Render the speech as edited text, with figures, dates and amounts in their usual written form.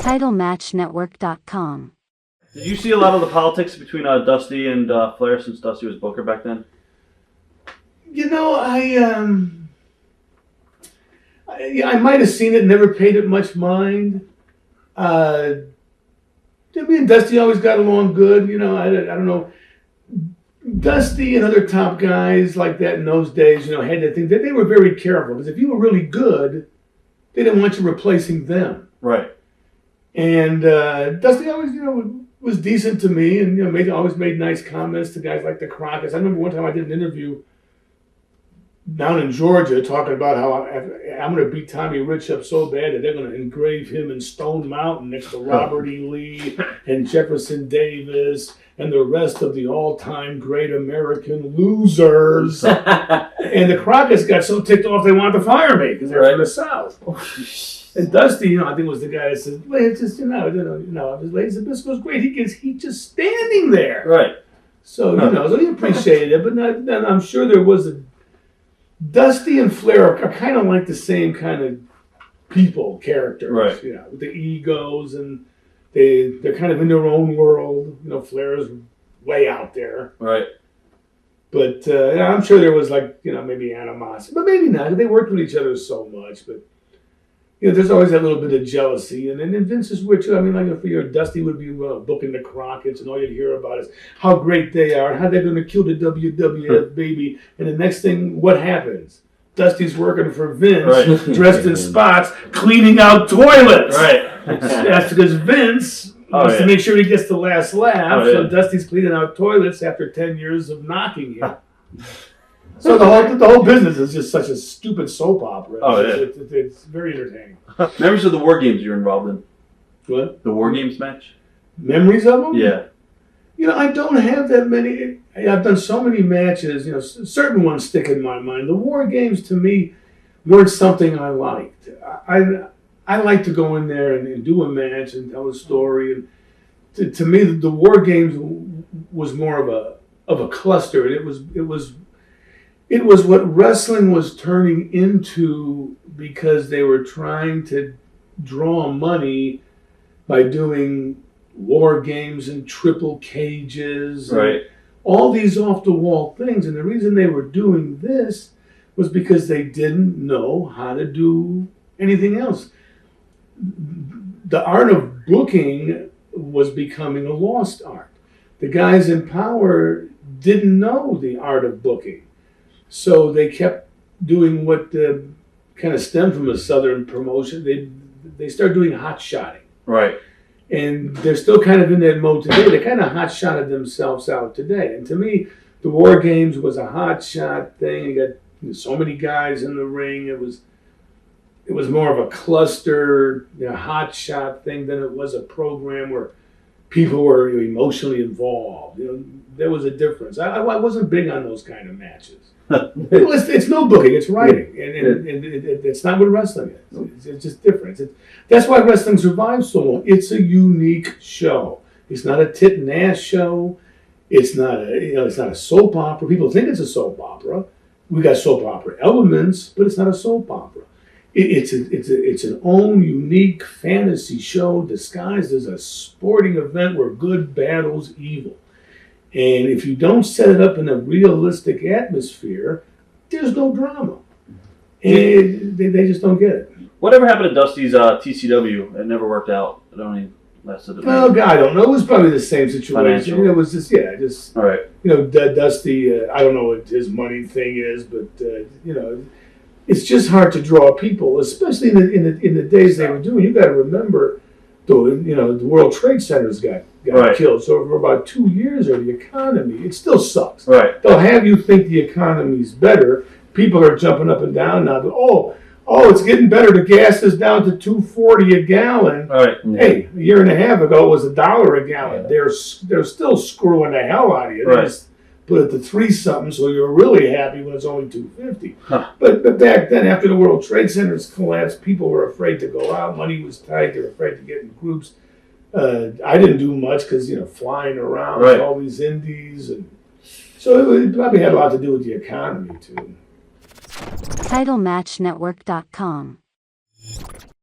TitleMatchNetwork.com. Did you see a lot of the politics between Dusty and Flair since Dusty was Booker back then? You know, I might have seen it, never paid it much mind. Me and Dusty always got along good. You know, I don't know. Dusty and other top guys like that in those days, you know, had to think that they were very careful because if you were really good, they didn't want you replacing them. Right. And Dusty always, you know, was decent to me, and you know, always made nice comments to guys like the Crockett's. I remember one time I did an interview down in Georgia talking about how I'm going to beat Tommy Rich up so bad that they're going to engrave him in Stone Mountain next to Robert E. Lee and Jefferson Davis and the rest of the all-time great American losers. And the Crockett's got so ticked off they wanted to fire me because they're from the South. And Dusty, you know, I think was the guy that said, well, it's just, you know, Lady Zbyszko's great. He's just standing there. Right. So, you know, so he appreciated it, but I'm sure there was a Dusty and Flair are kind of like the same kind of people, characters, right? You know, with the egos, and they're kind of in their own world. You know, Flair is way out there, right? But I'm sure there was like, you know, maybe animosity, but maybe not. They worked with each other so much, but you know, there's always that little bit of jealousy, and then Vince is weird too. I mean, like if you're Dusty would be booking the Crockett's, and all you'd hear about is how great they are, and how they're going to kill the WWF baby, and the next thing, what happens? Dusty's working for Vince, dressed in spots, cleaning out toilets. Right. That's because Vince wants to make sure he gets the last laugh. So Dusty's cleaning out toilets after 10 years of knocking him. So the whole business is just such a stupid soap opera. It's very entertaining. Memories of the War Games you're involved in? What? The War Games match? Memories of them? Yeah. You know, I don't have that many. I've done so many matches. You know, certain ones stick in my mind. The War Games to me weren't something I liked. I like to go in there and do a match and tell a story. And to me, the War Games was more of a cluster. It was what wrestling was turning into because they were trying to draw money by doing war games and triple cages. Right. And all these off-the-wall things. And the reason they were doing this was because they didn't know how to do anything else. The art of booking was becoming a lost art. The guys in power didn't know the art of booking. So they kept doing what kind of stemmed from a Southern promotion. They started doing hot shotting. Right. And they're still kind of in that mode today. They kind of hot shotted themselves out today. And to me, the War Games was a hot shot thing. You got so many guys in the ring. It was more of a cluster, hot shot thing than it was a program where people were emotionally involved. You know, there was a difference. I wasn't big on those kind of matches. It's no booking, it's writing, and it's not what wrestling is. It's just different. That's why wrestling survives so long. It's a unique show. It's not a tit and ass show. It's not a soap opera. People think it's a soap opera. We got soap opera elements, but it's not a soap opera. It's an own unique fantasy show disguised as a sporting event where good battles evil. And if you don't set it up in a realistic atmosphere, there's no drama. And they just don't get it. Whatever happened to Dusty's TCW? It never worked out. It only lasted a Well, I don't know. It was probably the same situation. Financial. It was just all right. Dusty. I don't know what his money thing is, but it's just hard to draw people, especially in the days they were doing. You got to remember, the World Trade Centers got killed. So for about 2 years of the economy, it still sucks. Right. They'll have you think the economy's better. People are jumping up and down now. It's getting better. The gas is down to $2.40 a gallon. Right. Hey, a year and a half ago it was $1 a gallon. Yeah. They're still screwing the hell out of you. They just put it to 3 something, so you're really happy when it's only $2.50. Huh. But back then, after the World Trade Centers collapsed, people were afraid to go out. Money was tight. They were afraid to get in groups. I didn't do much because flying around with all these indies, and so it probably had a lot to do with the economy too. TitleMatchNetwork.com